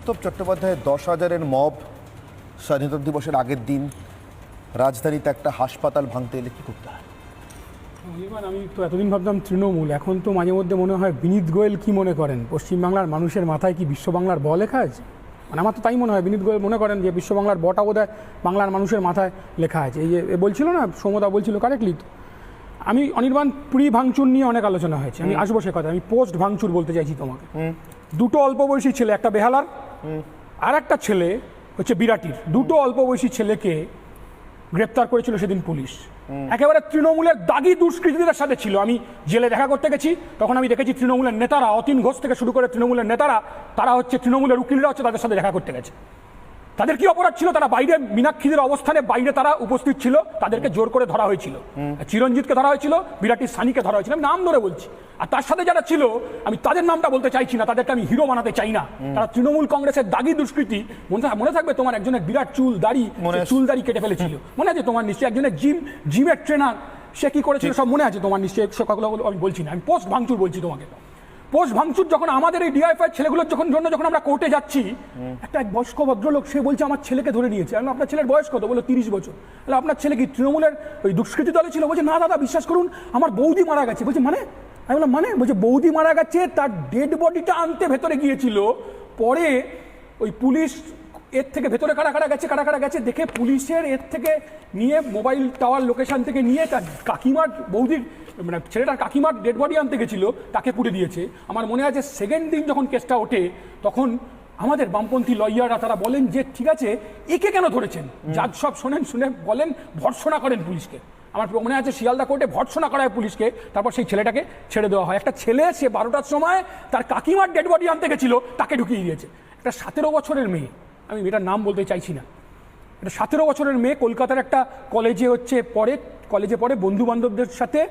কৌস্তব চট্টোপাধ্যায়ের 10,000-এর মব স্বাধীনতা দিবসের আগের দিন রাজধানীতে একটা হাসপাতাল ভাঙতে এলে কী করতে হয়? আমি তো এতদিন ভাবতাম তৃণমূল, এখন তো মাঝে মধ্যে মনে হয় বিনীত গোয়েল কি মনে করেন, পশ্চিমবাংলার মানুষের মাথায় কি বিশ্ব বাংলার ব লেখা আছে? মানে আমার তো তাই মনে হয়, বিনীত গোয়েল মনে করেন যে বিশ্ব বাংলার বটা বোধহয় বাংলার মানুষের মাথায় লেখা আছে। এই যে বলছিল না, সৌমদা বলছিল কারেক্টলি। তো আমি অনির্বাণ প্রি ভাঙচুর নিয়ে অনেক আলোচনা হয়েছে, আমি আসবো সে কথা। আমি পোস্ট ভাঙচুর বলতে চাইছি তোমাকে। দুটো অল্প বয়সী ছেলে, একটা বেহালার আর একটা ছেলে হচ্ছে বিরাটির, দুটো অল্প বয়সী ছেলেকে গ্রেপ্তার করেছিল সেদিন পুলিশ। একেবারে তৃণমূলের দাগি দুষ্কৃতীদের সাথে ছিল। আমি জেলে দেখা করতে গেছি, তখন আমি দেখেছি তৃণমূলের নেতারা, অতীন ঘোষ থেকে শুরু করে তৃণমূলের নেতারা, তারা হচ্ছে তৃণমূলের উকিলরা হচ্ছে তাদের সাথে দেখা করতে গেছে। তাদের কি অপরাধ ছিল? তারা বাইরে মীনাক্ষীদের অবস্থানে বাইরে তারা উপস্থিত ছিল, তাদেরকে জোর করে ধরা হয়েছিল। চিরঞ্জিতকে ধরা হয়েছিল, বিরাটির সানিকে ধরা হয়েছিল, আমি নাম ধরে বলছি। আর তার সাথে যারা ছিল, আমি তাদের নামটা বলতে চাইছি না, তাদেরকে আমি হিরো বানাতে চাই না। তারা তৃণমূল কংগ্রেসের দাগি দুষ্কৃতী। মনে থাকবে তোমার একজনের বিরাট চুল দাড়ি কেটে ফেলেছিল, মনে আছে তোমার নিশ্চয়ই? একজনের জিমের ট্রেনার, সে কি করেছিল সব মনে আছে তোমার নিশ্চয়ই? সকালগুলো আমি বলছি না, আমি পোস্ট ভাঙচুর বলছি তোমাকে। পোস্ট ভাঙচুর যখন আমাদের এই ডিআইএফআই ছেলেগুলোর যখন আমরা কোর্টে যাচ্ছি, একটা এক বয়স্ক ভদ্রলোক সে বলছে আমার ছেলেকে ধরে নিয়েছে। আমি আপনার ছেলের বয়স কত? বলে 30 বছর। তাহলে আপনার ছেলে কি তৃণমূলের ওই দুষ্কৃতী দলে ছিল? বলছে না দাদা, বিশ্বাস করুন আমার বৌদি মারা গেছে। বলছে মানে? আমি বললাম মানে? বলছে বৌদি মারা গেছে, তার ডেড বডিটা আনতে ভেতরে গিয়েছিল, পরে ওই পুলিশ এর থেকে ভেতরে কারা গেছে দেখে পুলিশের এর থেকে নিয়ে মোবাইল টাওয়ার লোকেশন থেকে নিয়ে তার কাকিমার বৌদির মানে ছেলেটার কাকিমার ডেড বডি আনতে গেছিল, তাকে পুড়ে দিয়েছে। আমার মনে আছে সেকেন্ড দিন যখন কেসটা ওঠে, তখন আমাদের বামপন্থী লয়াররা তারা বলেন যে ঠিক আছে, একে কেন ধরেছেন? জাজ সব শুনে বলেন ভর্ৎসনা করেন পুলিশকে। আমার মনে আছে শিয়ালদা কোর্টে ভর্ৎসনা করা হয় পুলিশকে, তারপর সেই ছেলেটাকে ছেড়ে দেওয়া হয়। একটা ছেলে সে 12টার সময় তার কাকিমার ডেড বডি আনতে গেছিল, তাকে ঢুকিয়ে দিয়েছে। একটা 17 বছরের মেয়ে, আমি এটার নাম বলতে চাইছি না, এটা 17 বছরের মেয়ে, কলকাতার একটা কলেজে পড়ে, বন্ধু বান্ধবদের সাথে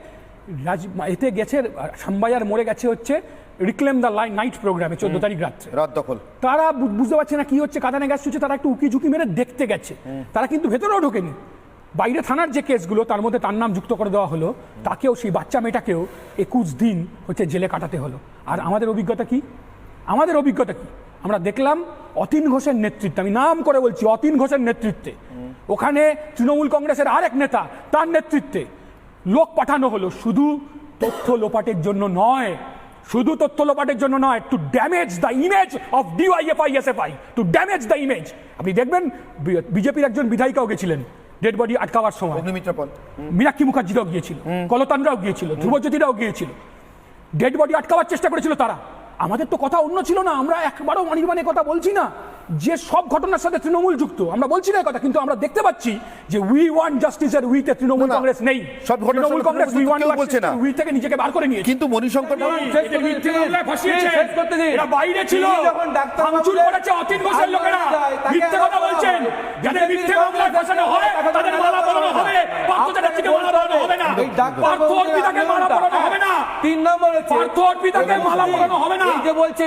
এতে গেছে, সাম্বাইয়ার মোড়ে গেছে হচ্ছে রিক্লেম দ্য নাইট প্রোগ্রামে 14 তারিখ রাত্রে। রাত দখল। তারা বুঝতে পারছে না কি হচ্ছে, কাঁদানে গ্যাস হচ্ছে, তারা একটু উকি ঝুঁকি মেরে দেখতে গেছে। তারা কিন্তু ভেতরেও ঢোকেনি। বাইরে থানার যে কেসগুলো, তার মধ্যে তার নাম যুক্ত করে দেওয়া হলো, তাকেও, সেই বাচ্চা মেয়েটাকেও 21 দিন হচ্ছে জেলে কাটাতে হলো। আর আমাদের অভিজ্ঞতা কি? আমরা দেখলাম অতীন ঘোষের নেতৃত্বে, আমি নাম করে বলছি, অতীন ঘোষের নেতৃত্বে ওখানে তৃণমূল কংগ্রেসের আরেক নেতা, তার নেতৃত্বে লোক পাঠানো হলো শুধু তথ্য লোপাটের জন্য নয়, to damage the image of DYFI, to damage the image. আপনি দেখবেন বিজেপির একজন বিধায়িকাও গেছিলেন ডেড বডি আটকাবার সময়, মীনাক্ষী মুখার্জিরাও গিয়েছিল, কলতানরাও গিয়েছিল, ধ্রুবজ্যোতিরাও গিয়েছিল, ডেড বডি আটকাবার চেষ্টা করেছিল তারা। আমাদের তো কথা অন্য ছিল না, আমরা একবারও অনির্বাণের কথা বলছি না যে সব ঘটনার সাথে তৃণমূল যুক্ত, আমরা বলছি না কথা, কিন্তু আমরা দেখতে পাচ্ছি যে উই ওয়ান্ট জাস্টিস এর উইতে তৃণমূল কংগ্রেস নেই। সব তৃণমূল কংগ্রেস উই ওয়ান্ট বলছে না, উই থেকে নিজেকে বার করে নিয়েছে। কিন্তু মণিশঙ্কর এরা বাইরে ছিল, ভাঙচুর করেছে অতীন ঘোষের লোকেরা, মিথ্যে কথা বলছেন। যাদের মিথ্যে মামলায় ফাঁসানো হয় তাদের মালা পরানো হবে, পার্থ চ্যাটার্জিকে মালা পরানো হবে না, পার্থ অর্পিতাকে মালা পরানো হবে না, 3 নম্বরে পার্থ অর্পিতাকে মালা পরানো হবে না। এই যে বলছে